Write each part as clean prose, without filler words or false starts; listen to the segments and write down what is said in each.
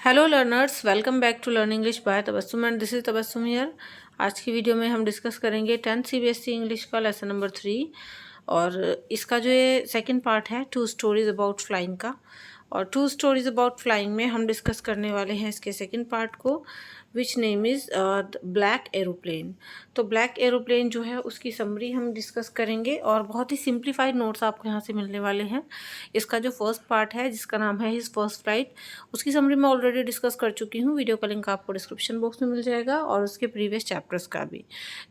Hello learners, welcome back to learn English by Tabassum and this is Tabassum here. आज की video में हम discuss करेंगे 10th CBSE इंग्लिश का लेसन नंबर 3 और इसका जो ये सेकंड पार्ट है टू स्टोरीज अबाउट फ्लाइंग का। और टू स्टोरीज अबाउट फ्लाइंग में हम डिस्कस करने वाले हैं इसके सेकंड पार्ट को, which name is black aeroplane. तो ब्लैक एरोप्लेन जो है उसकी समरी हम डिस्कस करेंगे और बहुत ही सिंप्लीफाइड नोट्स आपको यहाँ से मिलने वाले हैं। इसका जो फर्स्ट पार्ट है जिसका नाम है हिज फर्स्ट फ्लाइट, उसकी समरी मैं ऑलरेडी डिस्कस कर चुकी हूँ। वीडियो का लिंक आपको डिस्क्रिप्शन बॉक्स में मिल जाएगा और उसके प्रीवियस चैप्टर्स का भी।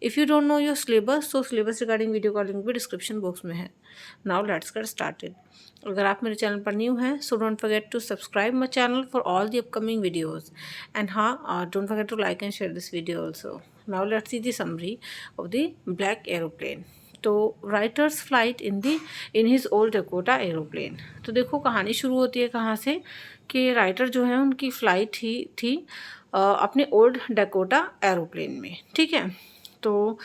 If you don't know your syllabus, तो सिलेबस रिगार्डिंग वीडियो का लिंक भी डिस्क्रिप्शन बॉक्स में है। Now let's get started. अगर आप मेरे चैनल पर न्यू हैं so don't forget to subscribe my channel for all the upcoming videos and हाँ, don't forget to like and share this video also. Now let's see the summary of the black aeroplane. तो writer's flight in his old Dakota aeroplane. तो देखो कहानी शुरू होती है कहाँ से कि राइटर जो है उनकी फ़्लाइट ही थी अपने ओल्ड डकोटा एरोप्लेन में। ठीक है, तो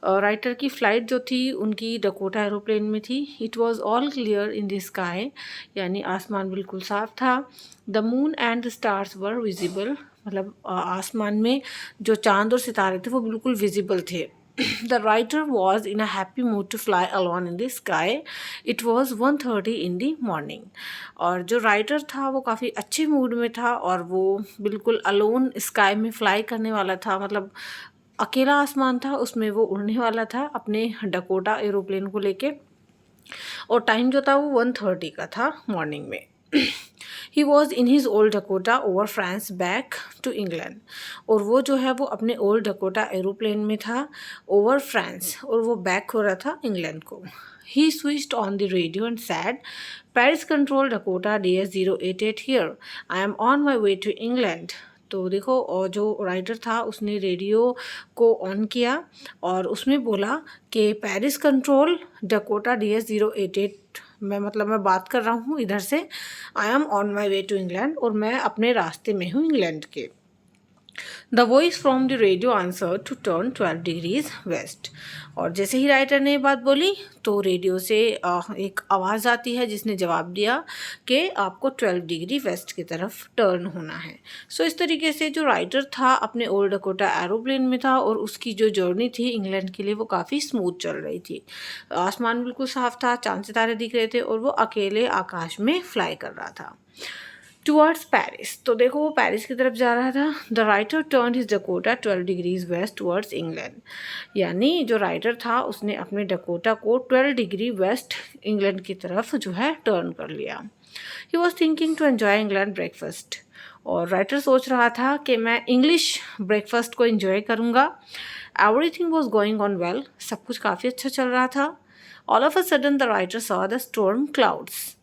राइटर की फ़्लाइट जो थी उनकी डकोटा एरोप्लेन में थी। It was all clear in the sky, यानी आसमान बिल्कुल साफ था। The moon and the stars were visible, मतलब आसमान में जो चांद और सितारे थे वो बिल्कुल विजिबल थे। The writer was in a happy mood to fly alone in the sky. It was 1:30 in the morning. और जो राइटर था वो काफ़ी अच्छे मूड में था और वो बिल्कुल अलोन स्काई में फ्लाई करने वाला था, मतलब अकेला आसमान था उसमें वो उड़ने वाला था अपने डकोटा एरोप्लेन को लेके। और टाइम जो था वो 1:30 का था मॉर्निंग में। He was in his old Dakota over France back to England. और वो जो है वो अपने ओल्ड डकोटा एरोप्लेन में था ओवर फ्रांस, और वो बैक हो रहा था इंग्लैंड को। He switched on the radio and said, Paris control Dakota DS088 here, I am on my way to England. तो देखो, और जो राइटर था उसने रेडियो को ऑन किया और उसमें बोला कि पेरिस कंट्रोल डकोटा DS088, मैं बात कर रहा हूँ इधर से, I am on my way to England, और मैं अपने रास्ते में हूँ इंग्लैंड के। The voice from the radio answer to turn 12 degrees west. और जैसे ही राइटर ने ये बात बोली तो रेडियो से एक आवाज़ आती है जिसने जवाब दिया कि आपको 12 डिग्री वेस्ट की तरफ टर्न होना है। सो इस तरीके से जो राइटर था अपने ओल्ड डकोटा एरोप्लेन में था और उसकी जो जर्नी थी इंग्लैंड के लिए वो काफ़ी स्मूथ चल रही थी। आसमान बिल्कुल साफ था, चांद सितारे दिख रहे थे और वो अकेले आकाश में फ्लाई कर रहा था टुवर्ड्स पेरिस। तो देखो वो पेरिस की तरफ जा रहा था। The writer turn his Dakota 12 degrees west towards England, यानी जो राइटर था उसने अपने डकोटा को 12 डिग्री वेस्ट इंग्लैंड की तरफ जो है टर्न कर लिया। He was thinking to enjoy England breakfast. और राइटर सोच रहा था कि मैं इंग्लिश ब्रेकफास्ट को एंजॉय करूँगा। Everything was going on well, सब कुछ काफ़ी अच्छा चल रहा था। All of a sudden the writer saw the storm clouds.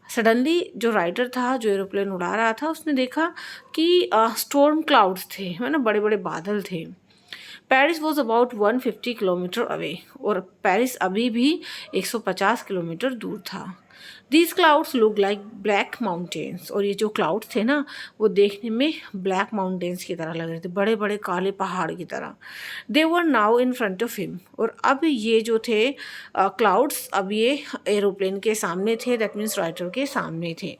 Suddenly जो राइटर था जो एरोप्लेन उड़ा रहा था उसने देखा कि स्टॉर्म क्लाउड्स थे, है ना, बड़े बड़े बादल थे। Paris was about 150 kilometre away, और पेरिस अभी भी 150 किलोमीटर दूर था। These clouds look like black mountains. और ये जो क्लाउड्स थे ना वो देखने में ब्लैक माउंटेन्स की तरह लग रहे थे, बड़े बड़े काले पहाड़ की तरह। They were now in front of him. और अब ये जो थे क्लाउड्स अब ये एरोप्लेन के सामने थे, दैट मीन्स राइटर के सामने थे।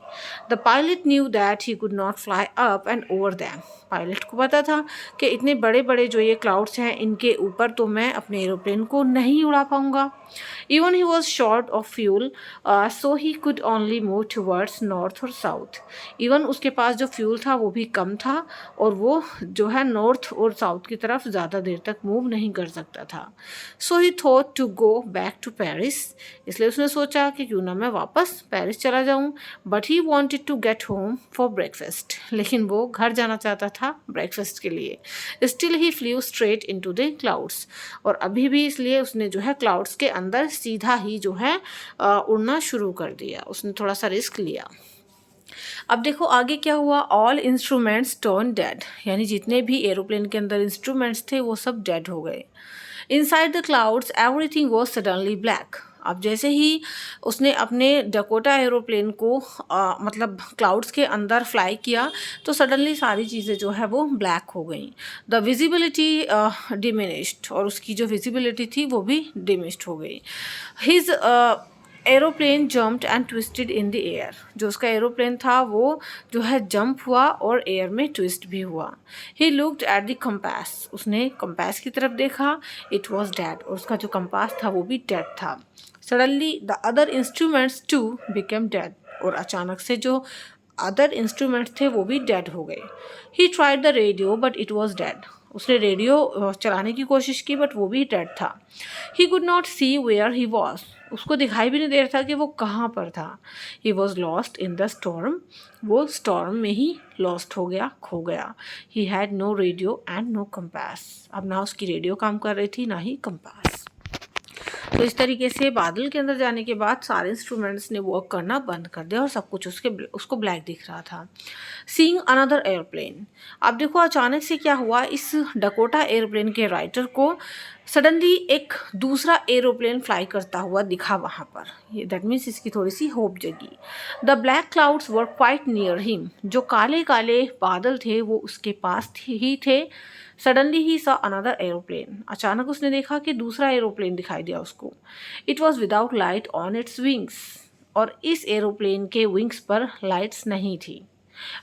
The pilot knew that he could not fly up and over them. Pilot को पता था कि इतने बड़े बड़े जो ये क्लाउड्स हैं इनके ऊपर तो मैं अपने एरोप्लेन को नहीं उड़ा पाऊंगा। Even he was short of fuel, so he could only move towards north और साउथ। इवन उसके पास जो फ्यूल था वो भी कम था और वो जो है नॉर्थ और साउथ की तरफ ज़्यादा देर तक मूव नहीं कर सकता था। So he thought to go back to Paris. इसलिए उसने सोचा कि क्यों ना मैं वापस पेरिस चला जाऊं। But he wanted to get home for breakfast, लेकिन वो घर जाना चाहता था ब्रेकफास्ट के लिए। Still he flew straight into the clouds. और अभी भी इसलिए उसने जो है क्लाउड्स के अंदर सीधा ही जो है उड़ना शुरू कर दिया। उसने थोड़ा सा रिस्क लिया। अब देखो आगे क्या हुआ। ऑल इंस्ट्रूमेंट्स टर्न डेड, यानी जितने भी एरोप्लेन के अंदर इंस्ट्रूमेंट्स थे वो सब डेड हो गए। Inside the clouds everything was suddenly black. अब जैसे ही उसने अपने डकोटा एरोप्लेन को मतलब क्लाउड्स के अंदर फ्लाई किया तो सडनली सारी चीज़ें जो है वो ब्लैक हो गई। द विजिबिलिटी डिमिनिश्ड, और उसकी जो विजिबिलिटी थी वो भी डिमिश्ड हो गई। His aeroplane jumped and twisted in the air. जो उसका एरोप्लेन था वो जो है जंप हुआ और एयर में ट्विस्ट भी हुआ। He looked at the compass. उसने कंपास की तरफ देखा। It was dead. और उसका जो कंपास था वो भी डेड था। Suddenly the other instruments too became dead. और अचानक से जो अदर इंस्ट्रूमेंट्स थे वो भी डेड हो गए। He tried the radio but it was dead. उसने रेडियो चलाने की कोशिश की बट वो भी डेड था। He could not see where he was. उसको दिखाई भी नहीं दे रहा था कि वो कहाँ पर था। He was lost in the storm. वो स्टॉर्म में ही लॉस्ट हो गया, खो गया। He had no radio and no compass. अब ना उसकी रेडियो काम कर रही थी ना ही कंपास। तो इस तरीके से बादल के अंदर जाने के बाद सारे इंस्ट्रूमेंट्स ने वर्क करना बंद कर दिया और सब कुछ उसको ब्लैक दिख रहा था। Seeing another airplane. अब देखो अचानक से क्या हुआ, इस डकोटा एयरप्लेन के राइटर को सडनली एक दूसरा एरोप्लेन फ्लाई करता हुआ दिखा वहाँ पर। दैट मीन्स इसकी थोड़ी सी होप जगी। The black clouds were quite near him. जो काले काले बादल थे वो उसके पास ही थे। Suddenly he saw another aeroplane. अचानक उसने देखा कि दूसरा एरोप्लेन दिखाई दिया उसको। It was without light on its wings. और इस एरोप्लेन के विंग्स पर लाइट्स नहीं थी।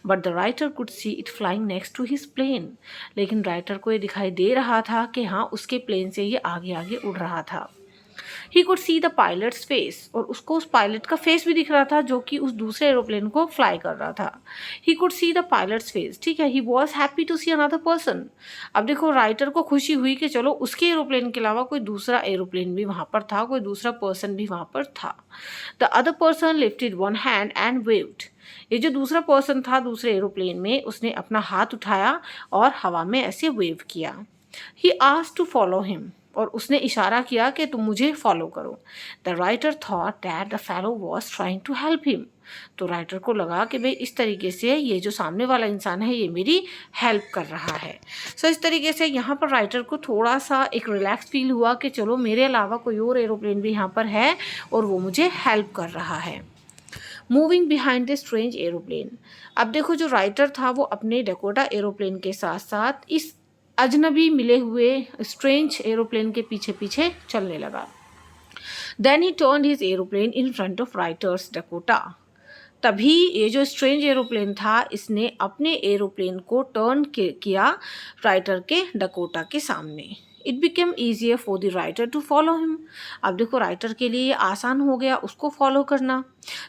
But the writer could see it flying next to his plane. लेकिन राइटर को ये दिखाई दे रहा था कि हाँ उसके प्लेन से ये आगे आगे उड़ रहा था। He could see the pilot's face. और उसको उस पायलट का फेस भी दिख रहा था जो कि उस दूसरे एरोप्लेन को फ्लाई कर रहा था। He could see the pilot's face. ठीक है, he was happy to see another person. अब देखो राइटर को खुशी हुई कि चलो उसके एरोप्लेन के अलावा कोई दूसरा एरोप्लेन भी वहाँ पर था, कोई दूसरा पर्सन भी वहाँ पर था। The other person lifted one hand and waived. ये जो दूसरा पर्सन था दूसरे एरोप्लेन में, उसने अपना हाथ उठाया और हवा में ऐसे वेव किया। He asked to follow him. और उसने इशारा किया कि तुम मुझे फॉलो करो। The writer thought that the fellow was trying to help him. तो राइटर को लगा कि भाई इस तरीके से ये जो सामने वाला इंसान है ये मेरी हेल्प कर रहा है। सो इस तरीके से यहाँ पर राइटर को थोड़ा सा एक रिलैक्स फील हुआ कि चलो मेरे अलावा कोई और एरोप्लेन भी यहाँ पर है और वो मुझे हेल्प कर रहा है। Moving behind the strange aeroplane. अब देखो जो राइटर था वो अपने डकोटा एरोप्लेन के साथ साथ इस अजनबी मिले हुए स्ट्रेंज एरोप्लेन के पीछे पीछे चलने लगा। Then he turned his aeroplane in front of writer's Dakota. तभी ये जो स्ट्रेंज एरोप्लेन था इसने अपने एरोप्लेन को टर्न किया राइटर के डकोटा के सामने। It became easier for the writer to follow him. अब देखो राइटर के लिए आसान हो गया उसको फॉलो करना।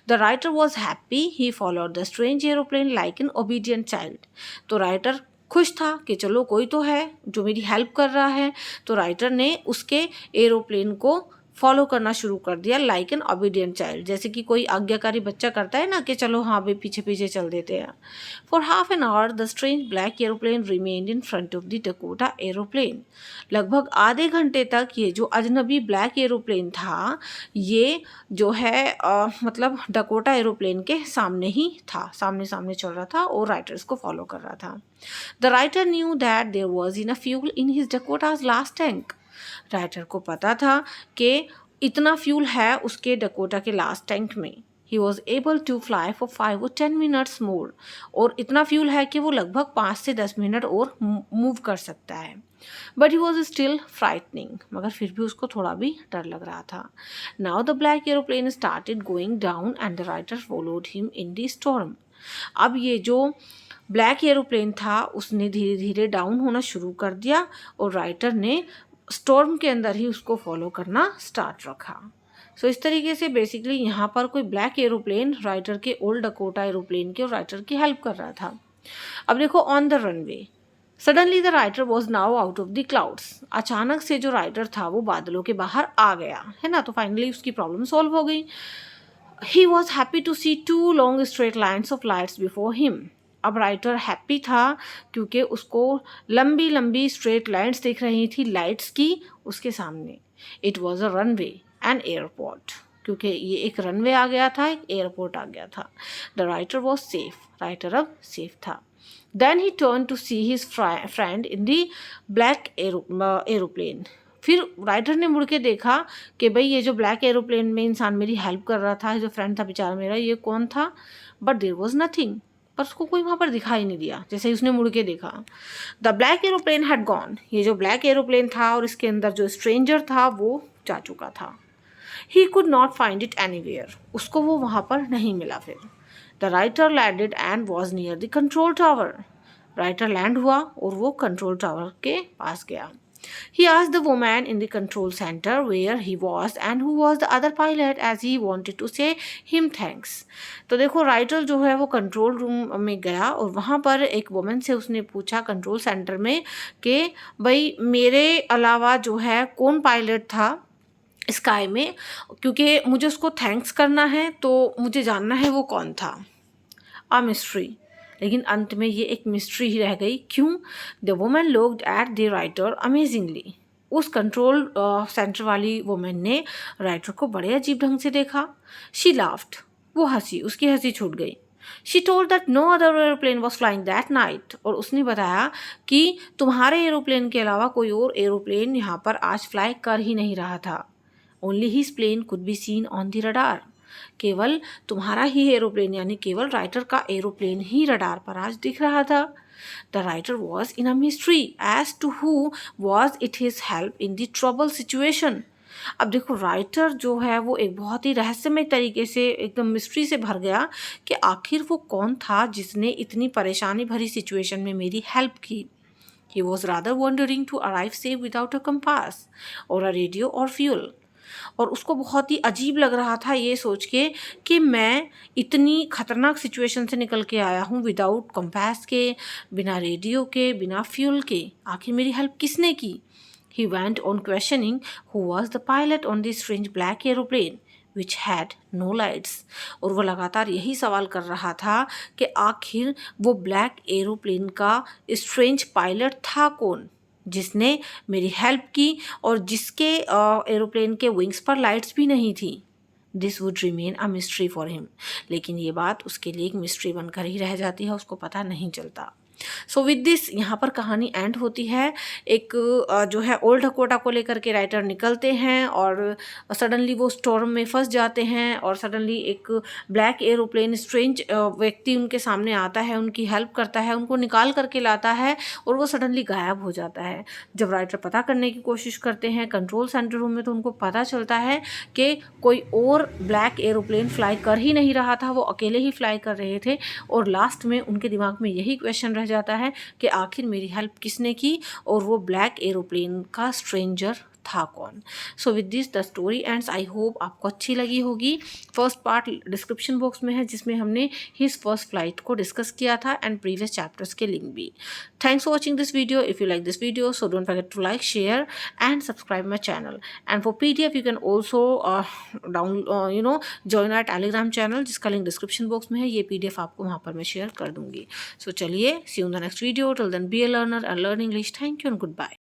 The writer was happy. He followed the strange aeroplane like an obedient child. तो राइटर खुश था कि चलो कोई तो है जो मेरी हेल्प कर रहा है। तो राइटर ने उसके एरोप्लेन को फॉलो करना शुरू कर दिया लाइक एन ओबीडियंट चाइल्ड। जैसे कि कोई आज्ञाकारी बच्चा करता है ना कि चलो हाँ भाई पीछे पीछे चल देते हैं। For half an hour the strange black aeroplane remained in front of the Dakota aeroplane. लगभग आधे घंटे तक ये जो अजनबी ब्लैक एरोप्लेन था ये जो है मतलब डकोटा एरोप्लेन के सामने ही था, सामने सामने चल रहा था और राइटर्स को फॉलो कर रहा था। The writer knew that there was enough fuel in his Dakota's last tank. Writer को पता था कि इतना फ्यूल है उसके डकोटा के लास्ट टैंक में। He was able to fly for 5 or 10 minutes more. और इतना फ्यूल है कि वो लगभग 5 से 10 मिनट और मूव कर सकता है। But he was still frightening. मगर फिर भी उसको थोड़ा भी डर लग रहा था। Now the black aeroplane started going down and the writer followed him in the storm. अब ये जो ब्लैक एरोप्लेन था उसने धीरे धीरे डाउन होना शुरू कर दिया और राइटर ने स्टॉर्म के अंदर ही उसको फॉलो करना स्टार्ट रखा। सो इस तरीके से बेसिकली यहाँ पर कोई ब्लैक एरोप्लेन राइटर के ओल्ड डकोटा एरोप्लेन के और राइटर की हेल्प कर रहा था। अब देखो on the runway suddenly the writer was now out of the clouds. अचानक से जो राइटर था वो बादलों के बाहर आ गया है ना, तो फाइनली उसकी प्रॉब्लम सॉल्व हो गई। He was happy to see 2 long straight lines of lights before him. अब राइटर हैप्पी था क्योंकि उसको लंबी लंबी स्ट्रेट लाइन्स दिख रही थी लाइट्स की उसके सामने। It was a runway and airport. क्योंकि ये एक रनवे आ गया था, एक एयरपोर्ट आ गया था। The writer was safe. Writer अब सेफ था। Then he turn to see his friend in the black aeroplane. फिर राइटर ने मुड़ के देखा कि भाई ये जो ब्लैक एरोप्लेन में इंसान मेरी हेल्प कर रहा था, जो फ्रेंड था बेचारा मेरा, ये कौन था। But there was nothing. पर उसको कोई वहाँ पर दिखाई नहीं दिया। जैसे ही उसने मुड़ के देखा the black aeroplane had gone. ये जो ब्लैक एरोप्लेन था और इसके अंदर जो स्ट्रेंजर था वो जा चुका था। He could not find it anywhere, उसको वो वहाँ पर नहीं मिला। फिर the writer landed and was near the control tower, writer land हुआ और वो कंट्रोल टावर के पास गया। He asked the woman in the control center where he was and who was the other pilot as he wanted to say him thanks. तो देखो writer जो है वो कंट्रोल रूम में गया और वहाँ पर एक वुमन से उसने पूछा कंट्रोल सेंटर में कि भाई मेरे अलावा जो है कौन पायलट था स्काई में, क्योंकि मुझे उसको थैंक्स करना है, तो मुझे जानना है वो कौन था। अ मिस्ट्री, लेकिन अंत में ये एक मिस्ट्री ही रह गई। क्यों? The woman looked at the writer amazingly, उस कंट्रोल सेंटर वाली वुमन ने राइटर को बड़े अजीब ढंग से देखा। शी लाफ्ड, वो हंसी, उसकी हंसी छूट गई। She told that no other aeroplane was flying that night, और उसने बताया कि तुम्हारे एरोप्लेन के अलावा कोई और एरोप्लेन यहाँ पर आज फ्लाई कर ही नहीं रहा था। Only his plane could be seen on the radar, केवल तुम्हारा ही एरोप्लेन यानी केवल राइटर का एरोप्लेन ही रडार पर आज दिख रहा था। The writer was in a mystery as to who was it his help in the trouble situation. अब देखो राइटर जो है वो एक बहुत ही रहस्यमय तरीके से एकदम मिस्ट्री से भर गया कि आखिर वो कौन था जिसने इतनी परेशानी भरी सिचुएशन में मेरी हेल्प की। He was rather wondering to arrive safe without a compass or a radio or fuel. और उसको बहुत ही अजीब लग रहा था ये सोच के कि मैं इतनी खतरनाक सिचुएशन से निकल के आया हूँ विदाउट कंपास के, बिना रेडियो के, बिना फ्यूल के। आखिर मेरी हेल्प किसने की? He went on questioning who was the pilot on this strange black aeroplane which had no lights. और वो लगातार यही सवाल कर रहा था कि आखिर वो ब्लैक एरोप्लेन का स्ट्रेंज पायलट था कौन जिसने मेरी हेल्प की और जिसके एरोप्लेन के विंग्स पर लाइट्स भी नहीं थी। This would remain a mystery for him, लेकिन ये बात उसके लिए एक मिस्ट्री बनकर ही रह जाती है, उसको पता नहीं चलता। सो विद दिस यहाँ पर कहानी एंड होती है। एक जो है ओल्ड डकोटा को लेकर के राइटर निकलते हैं और सडनली वो स्टॉर्म में फंस जाते हैं और सडनली एक ब्लैक एरोप्लेन स्ट्रेंज व्यक्ति उनके सामने आता है, उनकी हेल्प करता है, उनको निकाल करके लाता है और वो सडनली गायब हो जाता है। जब राइटर पता करने की कोशिश करते हैं कंट्रोल सेंटर रूम में तो उनको पता चलता है कि कोई और ब्लैक एरोप्लेन फ्लाई कर ही नहीं रहा था, वो अकेले ही फ्लाई कर रहे थे। और लास्ट में उनके दिमाग में यही क्वेश्चन रह जाता है कि आखिर मेरी हेल्प किसने की और वो ब्लैक एरोप्लेन का स्ट्रेंजर था कौन। So with this the story ends. I hope आपको अच्छी लगी होगी। फर्स्ट पार्ट डिस्क्रिप्शन बॉक्स में है जिसमें हमने हिज फर्स्ट फ्लाइट को डिस्कस किया था एंड प्रीवियस चैप्टर्स के लिंक भी। Thanks for watching this video. If you like this video so don't forget to like, share and subscribe my channel. And for PDF you can also join our Telegram channel जिसका link description box में है। ये PDF आपको वहाँ पर मैं share कर दूंगी। सो चलिए, see you in the next video. Till then be a learner and learn English. Thank you and good bye.